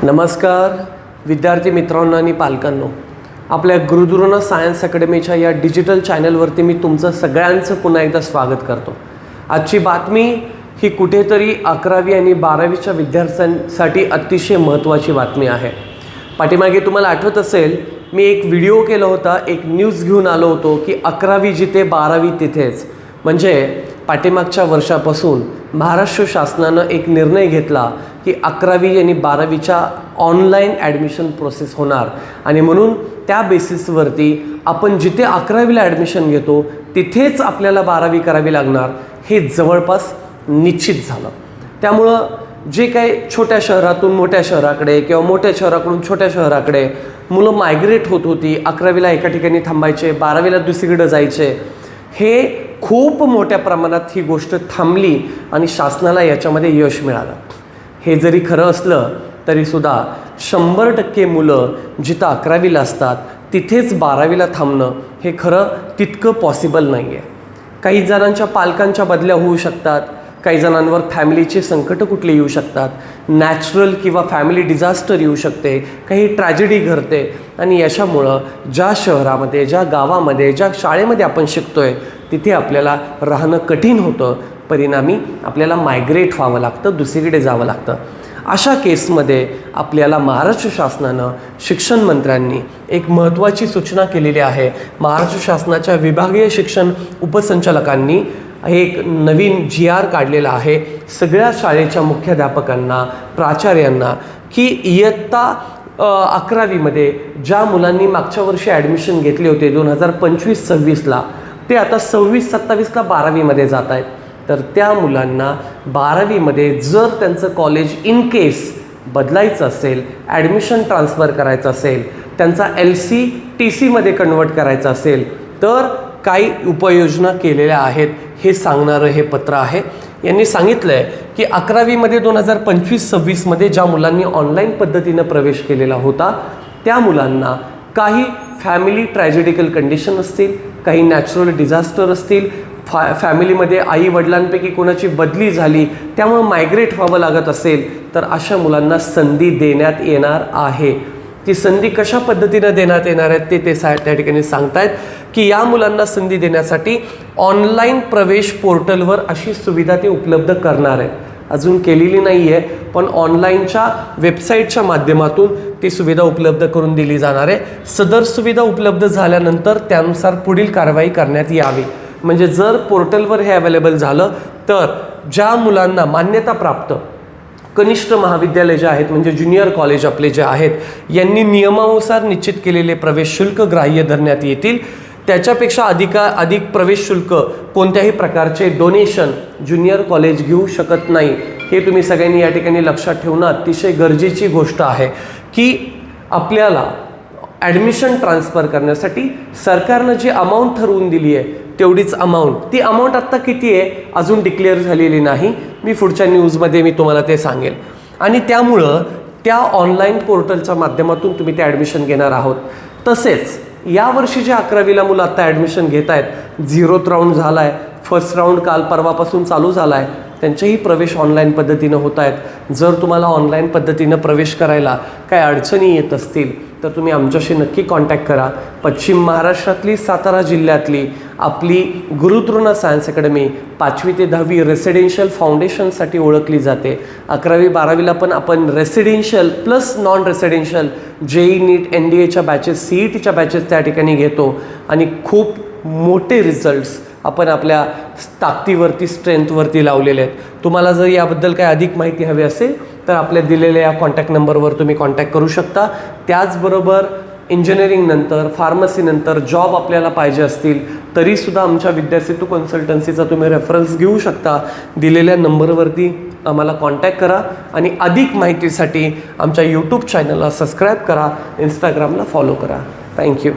नमस्कार विद्यार्थी मित्रांनो आणि पालकांनो, आपल्या गुरुद्रोणा सायन्स अकॅडमीच्या या डिजिटल चॅनलवरती मी तुमचं सगळ्यांचं पुन्हा एकदा स्वागत करतो। आजची बातमी ही कुठेतरी 11वी आणि 12वीच्या विद्यार्थ्यांसाठी अतिशय महत्त्वाची बातमी आहे। पाठीमागे तुम्हाला आठवत असेल मी एक व्हिडिओ केला होता, एक न्यूज घेऊन आलो होतो की 11वी जिथे 12वी तिथेच। म्हणजे पाठीमागच्या वर्षापासून महाराष्ट्र शासनानं एक निर्णय घेतला की 11वी आणि 12वीच्या ऑनलाईन ॲडमिशन प्रोसेस होणार आणि म्हणून त्या बेसिसवरती आपण जिथे 11वीला ॲडमिशन घेतो तिथेच आपल्याला 12वी करावी लागणार हे जवळपास निश्चित झालं। त्यामुळं जे काही छोट्या शहरातून मोठ्या शहराकडे किंवा मोठ्या शहराकडून छोट्या शहराकडे मुलं मायग्रेट होत होती, 11वीला एका ठिकाणी थांबायचे, 12वीला दुसरीकडे जायचे, हे खूप मोठ्या प्रमाणात ही गोष्ट थांबली आणि शासनाला याच्यामध्ये यश मिळालं। हे जरी खरं असलं तरीसुद्धा 100% मुलं जिथं 11वीला असतात तिथेच 12वीला थांबणं हे खरं तितकं पॉसिबल नाही आहे। काही जणांच्या पालकांच्या बदल्या होऊ शकतात, काही जणांवर फॅमिलीचे संकट कुठले येऊ शकतात, नॅचरल किंवा फॅमिली डिझास्टर येऊ शकते, काही ट्रॅजेडी घडते आणि याच्यामुळं ज्या शहरामध्ये, ज्या गावामध्ये, ज्या शाळेमध्ये आपण शिकतोय तिथे आपल्याला राहणं कठीण होतं, परिणामी आपल्याला मायग्रेट व्हावं लागतं, दुसरीकडे जावं लागतं। अशा केसमध्ये आपल्याला महाराष्ट्र शासनानं, शिक्षण मंत्र्यांनी एक महत्त्वाची सूचना केलेली आहे। महाराष्ट्र शासनाच्या विभागीय शिक्षण उपसंचालकांनी एक नवीन GR काढलेला आहे सगळ्या शाळेच्या मुख्याध्यापकांना, प्राचार्यांना की इयत्ता 11वीमध्ये ज्या मुलांनी मागच्या वर्षी ॲडमिशन घेतले होते 2025-26ला, ते आता 26-27ला 12वीमध्ये जात आहेत। तर त्या मुलांना 12वीमध्ये जर त्यांचं कॉलेज इन केस बदलायचं असेल, ॲडमिशन ट्रान्सफर करायचं असेल, त्यांचा LC TCमध्ये कन्वर्ट करायचं असेल तर काही उपाययोजना केलेल्या आहेत हे सांगणारं हे पत्र आहे। यांनी सांगितलं आहे की 11वीमध्ये 2025-26मध्ये ज्या मुलांनी ऑनलाईन पद्धतीनं प्रवेश केलेला होता त्या मुलांना काही फॅमिली ट्रॅजेडिकल कंडिशन असतील, काही नॅचरल डिझास्टर असतील, फॅमिलीमध्ये आई वडिलांपैकी कोणाची बदली झाली त्यामुळे मायग्रेट व्हावं लागत असेल तर अशा मुलांना संधी देण्यात येणार आहे। ती संधी कशा पद्धतीनं देण्यात येणार आहेत ते त्या ठिकाणी सांगतायत की या मुलांना संधी देण्यासाठी ऑनलाईन प्रवेश पोर्टलवर अशी सुविधा ते उपलब्ध करणार आहेत। अजून केलेली नाही आहे पण ऑनलाईनच्या वेबसाईटच्या माध्यमातून ती सुविधा उपलब्ध करून दिली जाणार आहे। सदर सुविधा उपलब्ध झाल्यानंतर त्यानुसार पुढील कारवाई करण्यात यावी। म्हणजे जर पोर्टलवर हे अवेलेबल झालं तर ज्या मुलांना मान्यता प्राप्त कनिष्ठ महाविद्यालय जे आहेत म्हणजे ज्युनियर कॉलेज आपले जे आहेत यांनी नियमानुसार निश्चित केलेले प्रवेश शुल्क ग्राह्य धरण्यात येतील। त्याच्यापेक्षा अधिक प्रवेश शुल्क कोणत्याही प्रकारचे डोनेशन ज्युनियर कॉलेज घेऊ शकत नाही। हे तुम्ही सगळ्यांनी या ठिकाणी लक्षात ठेवणं अतिशय गरजेची गोष्ट आहे की आपल्याला ॲडमिशन ट्रान्सफर करण्यासाठी सरकारनं जी अमाऊंट ठरवून दिली आहे तेवढीच अमाऊंट, ती अमाऊंट आत्ता किती आहे अजून डिक्लेअर झालेली नाही। मी पुढच्या न्यूजमध्ये मी तुम्हाला ते सांगेल आणि त्यामुळं त्या ऑनलाईन पोर्टलच्या माध्यमातून तुम्ही ते ॲडमिशन घेणार आहोत। तसेच यावर्षी जे 11वीला मुलं आत्ता ॲडमिशन घेत आहेत, 0th राऊंड झाला आहे, फर्स्ट राऊंड काल परवापासून चालू झाला आहे, त्यांचेही प्रवेश ऑनलाईन पद्धतीनं होत आहेत। जर तुम्हाला ऑनलाईन पद्धतीनं प्रवेश करायला काय अडचणी येत असतील तर तुम्ही आमच्याशी नक्की कॉन्टॅक्ट करा। पश्चिम महाराष्ट्रातली, सातारा जिल्ह्यातली आपली गुरुद्रोणा सायन्स अकॅडमी 5वी ते 10वी रेसिडेन्शियल फाउंडेशनसाठी ओळखली जाते। 11वी 12वीला पण आपण residential plus non residential JEE NEET NDAच्या बॅचेस, CETच्या बॅचेस त्या ठिकाणी घेतो आणि खूप मोठे रिझल्ट्स आपण आपल्या ताकदीवरती, स्ट्रेंथवरती लावलेले आहेत। तुम्हाला जर याबद्दल काही अधिक माहिती हवी असेल तर आपल्या दिलेल्या या कॉन्टॅक्ट नंबरवर तुम्ही कॉन्टॅक्ट करू शकता। त्याचबरोबर इंजिनिअरिंग नंतर, फार्मसी नंतर जॉब आपल्याला पाहिजे असतील तरीसुद्धा आमच्या विद्यासेतू कन्सल्टन्सीचा तुम्ही रेफरन्स घेऊ शकता। दिलेल्या नंबरवरती आम्हाला कॉन्टॅक्ट करा आणि अधिक माहितीसाठी आमच्या YouTube चॅनलला सबस्क्राईब करा, इंस्टाग्रामला फॉलो करा। थँक्यू।